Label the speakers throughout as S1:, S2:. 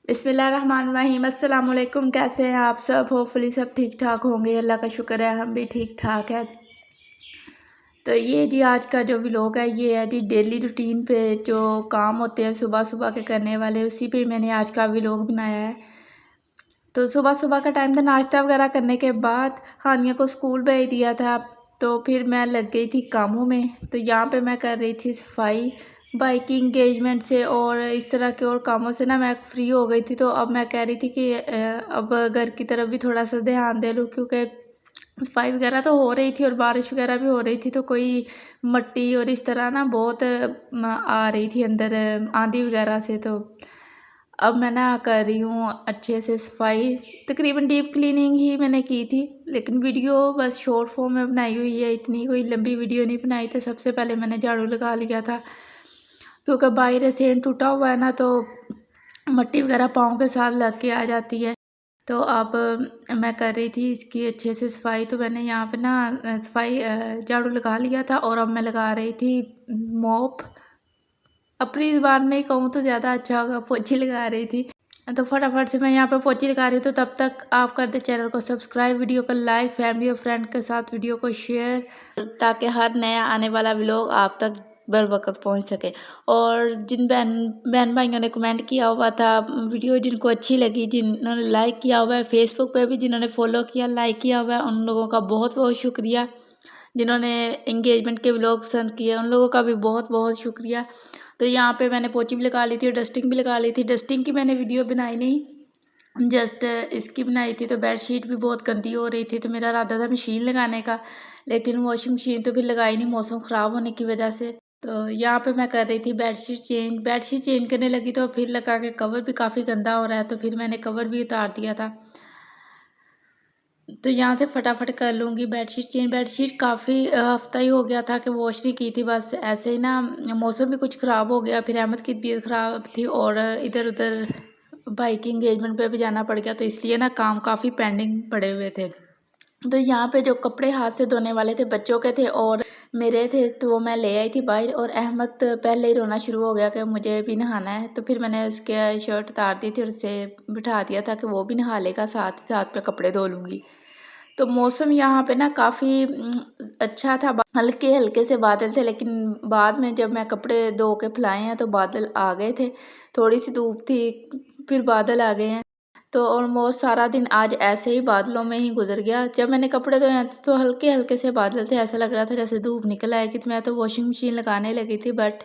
S1: बिस्मिल्लाहिर्रहमानिर्रहीम। अस्सलाम वालेकुम। कैसे हैं आप सब? होपफुली सब ठीक ठाक होंगे। अल्लाह का शुक्र है हम भी ठीक ठाक हैं। तो ये जी आज का जो व्लॉग है ये है जी डेली रूटीन पे जो काम होते हैं सुबह सुबह के करने वाले, उसी पे मैंने आज का व्लॉग बनाया है। तो सुबह सुबह का टाइम था, नाश्ता वगैरह करने के बाद हानिया को स्कूल भेज दिया था। तो फिर मैं लग गई थी कामों में। तो यहाँ पे मैं कर रही थी सफाई बाइक की इंगेजमेंट से और इस तरह के और कामों से ना मैं फ्री हो गई थी। तो अब मैं कह रही थी कि अब घर की तरफ भी थोड़ा सा ध्यान दे लूँ, क्योंकि सफाई वगैरह तो हो रही थी और बारिश वगैरह भी हो रही थी। तो कोई मट्टी और इस तरह ना बहुत आ रही थी अंदर आंधी वगैरह से। तो अब मैं ना कर रही हूँ अच्छे से सफाई। तकरीबन डीप क्लीनिंग ही मैंने की थी, लेकिन वीडियो बस शॉर्ट फॉर्म में बनाई हुई है, इतनी कोई लंबी वीडियो नहीं बनाई। तो सबसे पहले मैंने झाड़ू लगा लिया था, क्योंकि बाहर सेंट टूटा हुआ है ना, तो मट्टी वगैरह पाँव के साथ लग के आ जाती है। तो अब मैं कर रही थी इसकी अच्छे से सफाई। तो मैंने यहाँ पे ना सफाई झाड़ू लगा लिया था और अब मैं लगा रही थी मोप। अपनी ज़ुबान में ही कहूँ तो ज़्यादा अच्छा होगा, पोछी लगा रही थी। तो फटाफट से मैं यहाँ पे पोछी लगा रही हूँ। तो तब तक आप कर दे चैनल को सब्सक्राइब, वीडियो को लाइक, फैमिली और फ्रेंड के साथ वीडियो को शेयर, ताकि हर नया आने वाला व्लॉग आप तक बर वक्त पहुँच सके। और जिन बहन भाइयों ने कमेंट किया हुआ था, वीडियो जिनको अच्छी लगी, जिन्होंने लाइक किया हुआ है, फेसबुक पे भी जिन्होंने फॉलो किया, लाइक किया हुआ है, उन लोगों का बहुत बहुत शुक्रिया। जिन्होंने एंगेजमेंट के व्लॉग पसंद किए उन लोगों का भी बहुत बहुत शुक्रिया। तो यहाँ पे मैंने पोछी भी लगा ली थी और डस्टिंग भी लगा ली थी। डस्टिंग की मैंने वीडियो बनाई नहीं, जस्ट इसकी बनाई थी। तो बेडशीट भी बहुत गंदी हो रही थी, तो मेरा इरादा था मशीन लगाने का, लेकिन वॉशिंग मशीन तो फिर लगाई नहीं मौसम ख़राब होने की वजह से। तो यहाँ पे मैं कर रही थी बेडशीट चेंज करने लगी, तो फिर लगा के कवर भी काफ़ी गंदा हो रहा है, तो फिर मैंने कवर भी उतार दिया था। तो यहाँ से फटाफट कर लूँगी बेडशीट चेंज। बेडशीट काफ़ी हफ्ता ही हो गया था कि वॉश नहीं की थी, बस ऐसे ही ना मौसम भी कुछ ख़राब हो गया, फिर अहमद की तबीयत ख़राब थी और इधर उधर भाई की इंगेजमेंट पे भी जाना पड़ गया, तो इसलिए ना काम काफ़ी पेंडिंग पड़े हुए थे। तो यहाँ पे जो कपड़े हाथ से धोने वाले थे बच्चों के थे और मेरे थे, तो वो मैं ले आई थी बाहर। और अहमद पहले ही रोना शुरू हो गया कि मुझे भी नहाना है। तो फिर मैंने उसके शर्ट उतार दी थी और उसे बिठा दिया था कि वो भी नहा लेगा, साथ ही साथ में कपड़े धो लूँगी। तो मौसम यहाँ पे ना काफ़ी अच्छा था, हल्के हल्के से बादल थे, लेकिन बाद में जब मैं कपड़े धो के फैलाए हैं तो बादल आ गए थे। थोड़ी सी धूप थी, फिर बादल आ गए हैं। तो ऑलमोस्ट सारा दिन आज ऐसे ही बादलों में ही गुजर गया। जब मैंने कपड़े धोए तो हल्के हल्के से बादल थे, ऐसा लग रहा था जैसे धूप निकल आएगी। तो मैं तो वॉशिंग मशीन लगाने लगी थी, बट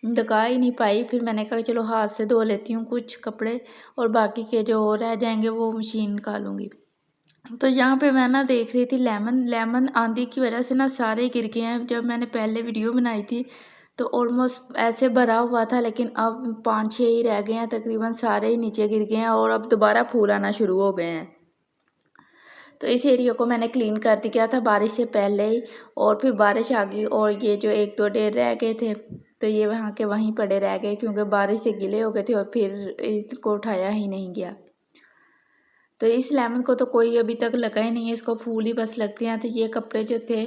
S1: लगा ही नहीं पाई। फिर मैंने कहा चलो हाथ से धो लेती हूँ कुछ कपड़े, और बाकी के जो रह जाएंगे वो मशीन निकालूंगी। तो यहाँ पे मैं ना देख रही थी लेमन आंधी की वजह से ना सारे गिर गए हैं। जब मैंने पहले वीडियो बनाई थी तो ऑलमोस्ट ऐसे भरा हुआ था, लेकिन अब 5-6 ही रह गए हैं, तकरीबन सारे ही नीचे गिर गए हैं और अब दोबारा फूल आना शुरू हो गए हैं। तो इस एरिया को मैंने क्लीन कर दिया था बारिश से पहले ही, और फिर बारिश आ गई और ये जो 1-2 ढेर रह गए थे तो ये वहाँ के वहीं पड़े रह गए, क्योंकि बारिश से गीले हो गए थे और फिर इसको उठाया ही नहीं गया। तो इस लेमन को तो कोई अभी तक लगा ही नहीं है, इसको फूल ही बस लगते हैं। तो ये कपड़े जो थे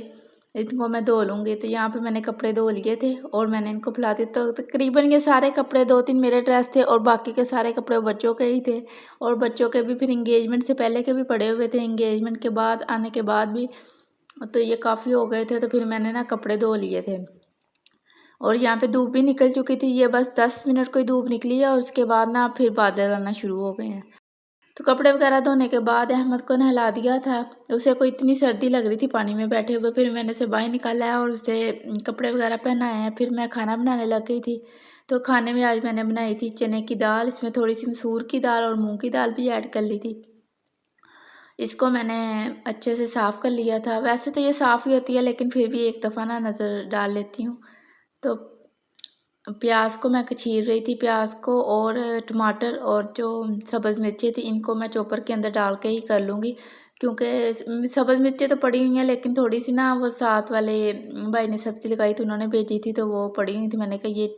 S1: इनको मैं धो लूँगी। तो यहाँ पे मैंने कपड़े धो लिए थे और मैंने इनको फैला दिया। तो तकरीबन ये सारे कपड़े 2-3 मेरे ड्रेस थे और बाकी के सारे कपड़े बच्चों के ही थे, और बच्चों के भी फिर इंगेजमेंट से पहले के भी पड़े हुए थे, इंगेजमेंट के बाद आने के बाद भी। तो ये काफ़ी हो गए थे, तो फिर मैंने ना कपड़े धो लिए थे। और यहाँ पे धूप भी निकल चुकी थी, ये बस 10 मिनट कोई धूप निकली है और उसके बाद ना फिर बादल आना शुरू हो गए हैं। तो कपड़े वगैरह धोने के बाद अहमद को नहला दिया था। उसे कोई इतनी सर्दी लग रही थी पानी में बैठे हुए, फिर मैंने उसे बाहर निकाला है और उसे कपड़े वगैरह पहनाए हैं। फिर मैं खाना बनाने लग गई थी। तो खाने में आज मैंने बनाई थी चने की दाल, इसमें थोड़ी सी मसूर की दाल और मूंग की दाल भी ऐड कर ली थी। इसको मैंने अच्छे से साफ़ कर लिया था। वैसे तो ये साफ़ ही होती है, लेकिन फिर भी एक दफ़ा ना नज़र डाल लेती हूँ। तो प्याज को मैं चीर रही थी, प्याज को और टमाटर और जो सब्ज़ मिर्चें थी इनको मैं चॉपर के अंदर डाल के ही कर लूँगी, क्योंकि सब्ज़ मिर्चें तो पड़ी हुई हैं, लेकिन थोड़ी सी ना वो साथ वाले भाई ने सब्ज़ी लगाई तो उन्होंने भेजी थी, तो वो पड़ी हुई थी। मैंने कहा ये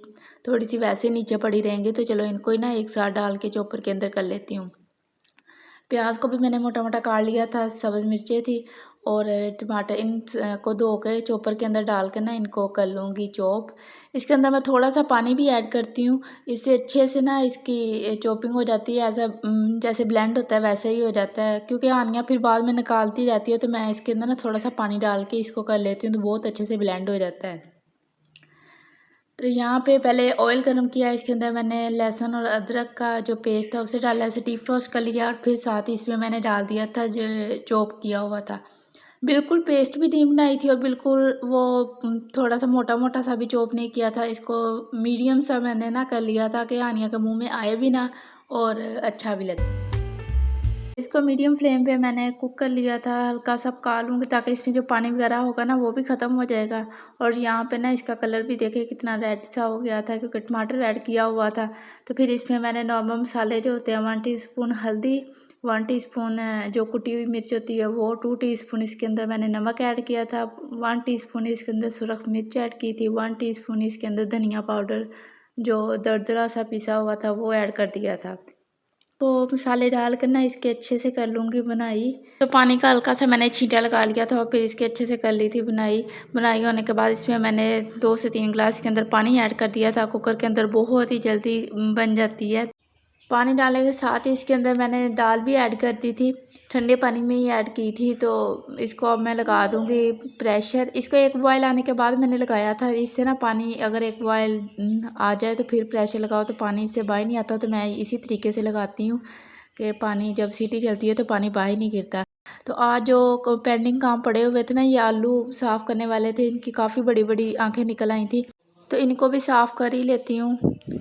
S1: थोड़ी सी वैसे नीचे पड़ी रहेंगी, तो चलो इनको ही ना एक साथ डाल के चॉपर के अंदर कर लेती हूँ। प्याज को भी मैंने मोटा मोटा काट लिया था, सब्ज़ मिर्चें थी और टमाटर, इन को धो के चॉपर के अंदर डाल के ना इनको कर लूँगी चॉप। इसके अंदर मैं थोड़ा सा पानी भी ऐड करती हूँ, इससे अच्छे से ना इसकी चॉपिंग हो जाती है। ऐसा जैसे ब्लेंड होता है वैसे ही हो जाता है, क्योंकि आनियाँ फिर बाद में निकालती जाती है, तो मैं इसके अंदर ना थोड़ा सा पानी डाल के इसको कर लेती हूँ, तो बहुत अच्छे से ब्लेंड हो जाता है। तो यहाँ पे पहले ऑयल गरम किया, इसके अंदर मैंने लहसुन और अदरक का जो पेस्ट था उसे डाला, उसे डीप रोस्ट कर लिया और फिर साथ ही इसमें मैंने डाल दिया था जो चॉप किया हुआ था। बिल्कुल पेस्ट भी नहीं बनाई थी और बिल्कुल वो थोड़ा सा मोटा मोटा सा भी चॉप नहीं किया था। इसको मीडियम सा मैंने ना कर लिया था कि आनिया के मुंह में आए भी ना और अच्छा भी लगे। इसको मीडियम फ्लेम पे मैंने कुक कर लिया था, हल्का सा पका लूँगी ताकि इसमें जो पानी वगैरह होगा ना वो भी ख़त्म हो जाएगा। और यहाँ पे ना इसका कलर भी देखिए कितना रेड सा हो गया था, क्योंकि टमाटर ऐड किया हुआ था। तो फिर इसमें मैंने नॉर्मल मसाले जो होते हैं 1 टीस्पून हल्दी, 1 टीस्पून जो कुटी हुई मिर्च होती है वो, 2 टीस्पून इसके अंदर मैंने नमक ऐड किया था, 1 टीस्पून इसके अंदर सुरख मिर्च ऐड की थी, 1 टीस्पून इसके अंदर धनिया पाउडर जो दरदरा सा पिसा हुआ था वो ऐड कर दिया था। तो मसाले डाल कर ना इसके अच्छे से कर लूँगी बुनाई। तो पानी का हल्का सा मैंने छींटा लगा लिया था और फिर इसके अच्छे से कर ली थी बुनाई। बुनाई होने के बाद इसमें मैंने 2 से 3 ग्लास के अंदर पानी ऐड कर दिया था। कुकर के अंदर बहुत ही जल्दी बन जाती है। पानी डालने के साथ ही इसके अंदर मैंने दाल भी ऐड कर दी थी, ठंडे पानी में ही ऐड की थी। तो इसको अब मैं लगा दूँगी प्रेशर। इसको एक बॉयल आने के बाद मैंने लगाया था, इससे ना पानी अगर एक बॉयल आ जाए तो फिर प्रेशर लगाओ तो पानी इससे बाहर नहीं आता। तो मैं इसी तरीके से लगाती हूँ कि पानी जब सीटी चलती है तो पानी बाहर नहीं गिरता। तो आज जो पेंडिंग काम पड़े हुए थे ना, ये आलू साफ़ करने वाले थे, इनकी काफ़ी बड़ी बड़ी आँखें निकल आई थी, तो इनको भी साफ़ कर ही लेती हूँ।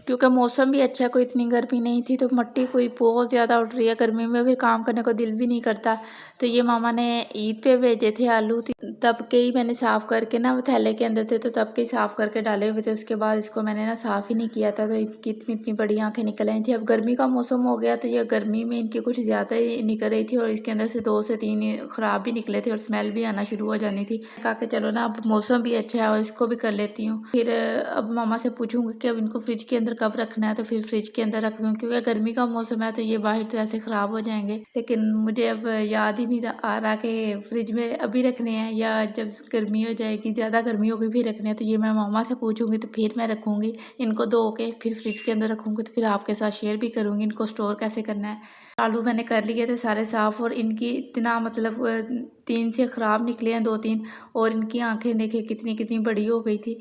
S1: क्योंकि मौसम भी अच्छा है, कोई इतनी गर्मी नहीं थी, तो मिट्टी कोई बहुत ज़्यादा उड़ रही है, गर्मी में फिर काम करने को दिल भी नहीं करता। तो ये मामा ने ईद पे भेजे थे आलू, तब के ही मैंने साफ़ करके ना, वो थैले के अंदर थे तो तब के ही साफ़ करके डाले हुए थे। उसके बाद इसको मैंने ना साफ़ ही नहीं किया था, तो इनकी इतनी इतनी बड़ी आँखें निकल आई थी। अब गर्मी का मौसम हो गया तो ये गर्मी में इनकी कुछ ज़्यादा ही निकल रही थी और इसके अंदर से 2 से 3 ख़राब भी निकले थे और स्मेल भी आना शुरू हो जानी थी। कहा कि चलो ना अब मौसम भी अच्छा है और इसको भी कर लेती हूँ। फिर अब मामा से पूछूंगी कि अब इनको फ्रिज के अंदर कब रखना है, तो फिर फ्रिज के अंदर रख दूँ, क्योंकि गर्मी का मौसम है तो ये बाहर तो ऐसे ख़राब हो जाएंगे। लेकिन मुझे अब याद ही नहीं आ रहा कि फ्रिज में अभी रखने हैं या जब गर्मी हो जाएगी, ज़्यादा गर्मी होगी फिर रखने हैं। तो ये मैं मामा से पूछूंगी तो फिर मैं रखूँगी इनको, धो के फिर फ्रिज के अंदर रखूँगी। तो फिर आपके साथ शेयर भी करूँगी इनको स्टोर कैसे करना है। आलू मैंने कर लिए थे सारे साफ़ और इनकी इतना मतलब 3 से ख़राब निकले हैं 2-3, और इनकी आँखें देखिए कितनी कितनी बड़ी हो गई थी।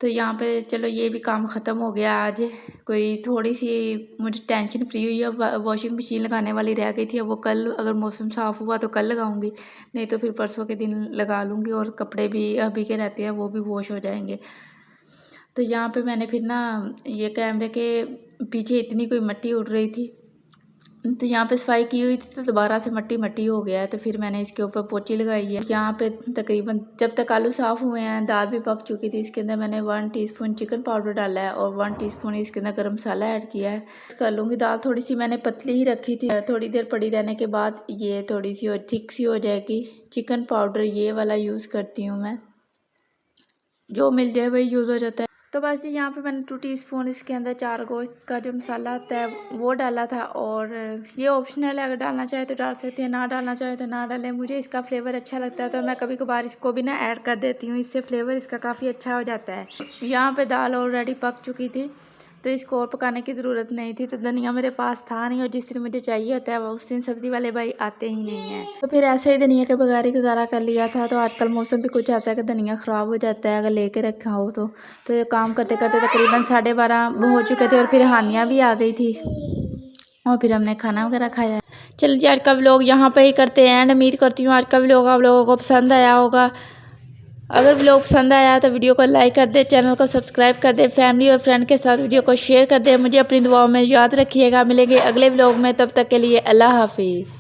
S1: तो यहाँ पे चलो ये भी काम ख़त्म हो गया आज। कोई थोड़ी सी मुझे टेंशन फ्री हुई है। वॉशिंग मशीन लगाने वाली रह गई थी, अब वो कल अगर मौसम साफ़ हुआ तो कल लगाऊंगी, नहीं तो फिर परसों के दिन लगा लूँगी। और कपड़े भी अभी के रहते हैं वो भी वॉश हो जाएंगे। तो यहाँ पे मैंने फिर ना ये कैमरे के पीछे इतनी कोई मिट्टी उड़ रही थी, तो यहाँ पे सफाई की हुई थी तो दोबारा से मट्टी मट्टी हो गया है, तो फिर मैंने इसके ऊपर पोची लगाई है। यहाँ पे तकरीबन जब तक आलू साफ़ हुए हैं दाल भी पक चुकी थी। इसके अंदर मैंने 1 टीस्पून चिकन पाउडर डाला है और 1 टीस्पून इसके अंदर गरम मसाला ऐड किया है। कर लूँगी दाल, थोड़ी सी मैंने पतली ही रखी थी, थोड़ी देर पड़ी रहने के बाद ये थोड़ी सी और थिक सी हो जाएगी। चिकन पाउडर ये वाला यूज़ करती हूँ मैं, जो मिल जाए वही यूज़ हो जाता है। तो बस जी यहाँ पे मैंने 2 टीस्पून इसके अंदर चार गोश्त का जो मसाला आता है वो डाला था। और ये ऑप्शनल है, अगर डालना चाहे तो डाल सकते हैं, ना डालना चाहे तो ना डालें। मुझे इसका फ्लेवर अच्छा लगता है तो मैं कभी कभार इसको भी ना ऐड कर देती हूँ, इससे फ्लेवर इसका काफ़ी अच्छा हो जाता है। यहाँ पे दाल ऑलरेडी पक चुकी थी तो इसको और पकाने की ज़रूरत नहीं थी। तो धनिया मेरे पास था नहीं और जिस दिन मुझे चाहिए होता है उस दिन सब्ज़ी वाले भाई आते ही नहीं हैं, तो फिर ऐसे ही धनिया के बगैर ही गुजारा कर लिया था। तो आजकल मौसम भी कुछ ऐसा है कि धनिया ख़राब हो जाता है अगर लेके रखा हो तो ये काम करते करते तकरीबन 12:30 हो चुके थे और फिर हानिया भी आ गई थी और फिर हमने खाना वगैरह खाया। चलिए जी आज का व्लॉग यहाँ पे ही करते हैं एंड उम्मीद करती हूँ आज का व्लॉग आप लोगों को पसंद आया होगा। अगर व्लॉग पसंद आया तो वीडियो को लाइक कर दे, चैनल को सब्सक्राइब कर दे, फैमिली और फ्रेंड के साथ वीडियो को शेयर कर दे। मुझे अपनी दुआओं में याद रखिएगा। मिलेंगे अगले व्लॉग में, तब तक के लिए अल्लाह हाफिज़।